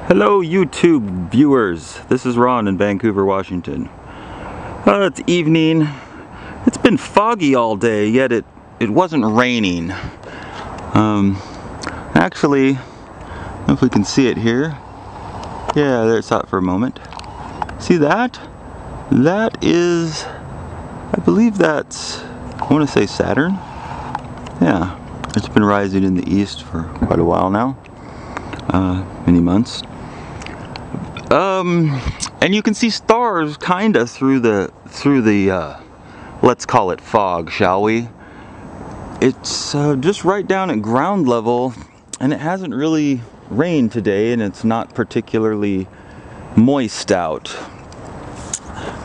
Hello YouTube viewers, this is Ron in Vancouver, Washington. It's evening. It's been foggy all day, yet it wasn't raining. Actually, I don't know if we can see it here. Yeah, there, saw it for a moment. See that? That is, I believe that's, I want to say Saturn. Yeah, it's been rising in the east for quite a while now. Many months. And you can see stars kinda through the let's call it fog, shall we? It's just right down at ground level, and it hasn't really rained today, and it's not particularly moist out.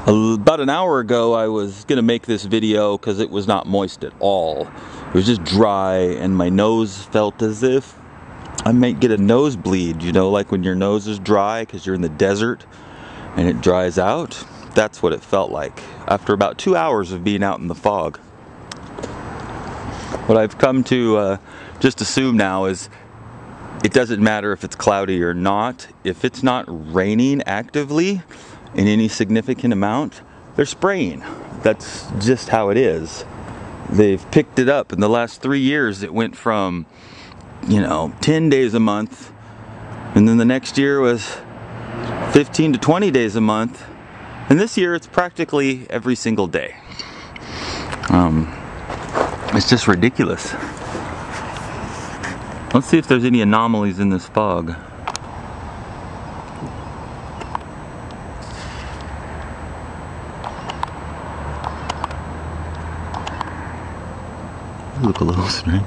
About an hour ago I was gonna make this video because it was not moist at all. It was just dry, and my nose felt as if I might get a nosebleed, you know, like when your nose is dry because you're in the desert and it dries out. That's what it felt like after about 2 hours of being out in the fog. What I've come to just assume now is it doesn't matter if it's cloudy or not. If it's not raining actively in any significant amount, they're spraying. That's just how it is. They've picked it up. In the last 3 years, it went from 10 days a month, and then the next year was 15 to 20 days a month, and this year it's practically every single day. It's just ridiculous. Let's see if there's any anomalies in this fog. They look a little strange.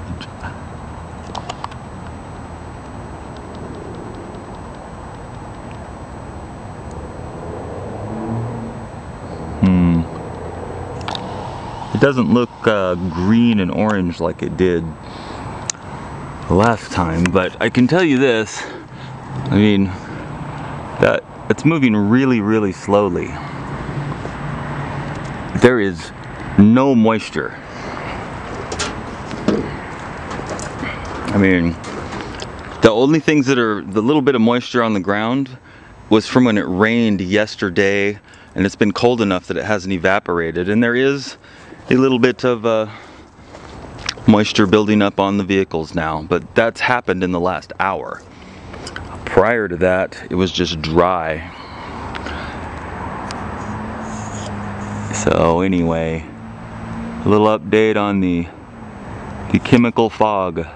It doesn't look green and orange like it did the last time, but I can tell you this, I mean, that it's moving really, really slowly. There is no moisture. I mean, the only things that are the little bit of moisture on the ground was from when it rained yesterday, and it's been cold enough that it hasn't evaporated, and there is a little bit of moisture building up on the vehicles now, but that's happened in the last hour. Prior to that, it was just dry. So anyway, a little update on the chemical fog.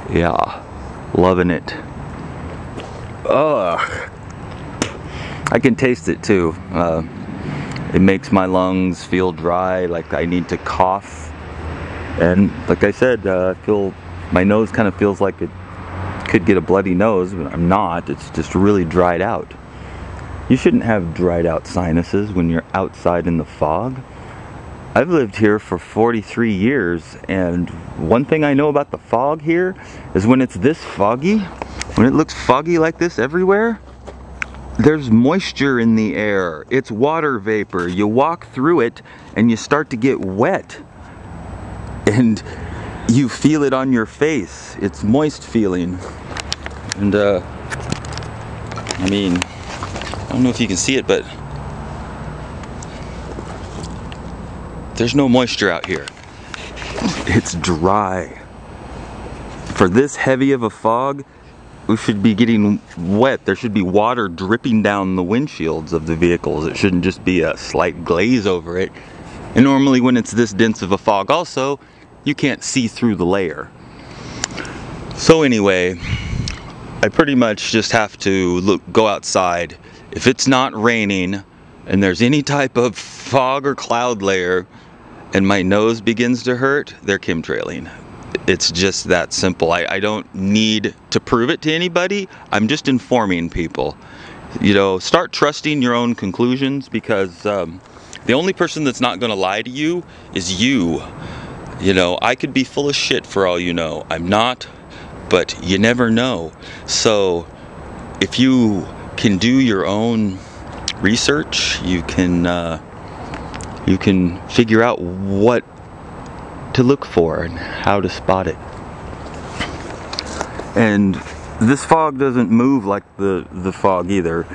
Yeah, loving it. Ugh. I can taste it too. It makes my lungs feel dry, like I need to cough. And like I said, I feel my nose kind of feels like it could get a bloody nose, but I'm not. It's just really dried out. You shouldn't have dried out sinuses when you're outside in the fog. I've lived here for 43 years, and one thing I know about the fog here is when it's this foggy, when it looks foggy like this everywhere, there's moisture in the air. It's water vapor. You walk through it and you start to get wet. And you feel it on your face. It's moist feeling. And I mean, I don't know if you can see it, but there's no moisture out here. It's dry. For this heavy of a fog, we should be getting wet. There should be water dripping down the windshields of the vehicles. It shouldn't just be a slight glaze over it. And normally when it's this dense of a fog also, you can't see through the layer. So anyway, I pretty much just have to go outside. If it's not raining and there's any type of fog or cloud layer and my nose begins to hurt, they're chemtrailing. It's just that simple. I don't need to prove it to anybody. I'm just informing people. Start trusting your own conclusions, because the only person that's not going to lie to you is you. I could be full of shit for all you know. I'm not, but you never know. So if you can do your own research, you can figure out what to look for and how to spot it. And this fog doesn't move like the fog either.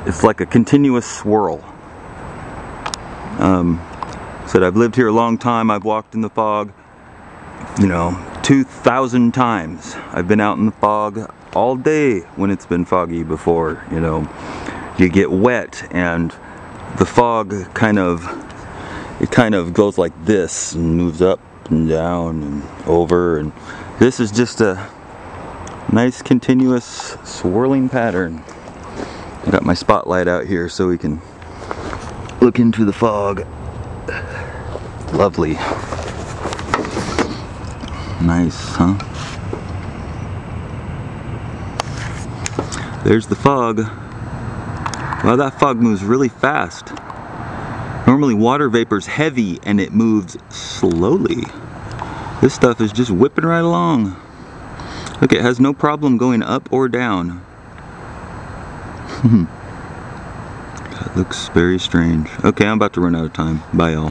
It's like a continuous swirl. Said I've lived here a long time. I've walked in the fog, 2,000 times. I've been out in the fog all day when it's been foggy before. You get wet and the fog kind of goes like this and moves up and down and over, and this is just a nice continuous swirling pattern. I got my spotlight out here so we can look into the fog. Lovely. Nice, huh? There's the fog. Wow, that fog moves really fast. Normally water vapor's heavy and it moves slowly. This stuff is just whipping right along. Look, it has no problem going up or down. That looks very strange. Okay, I'm about to run out of time. Bye, y'all.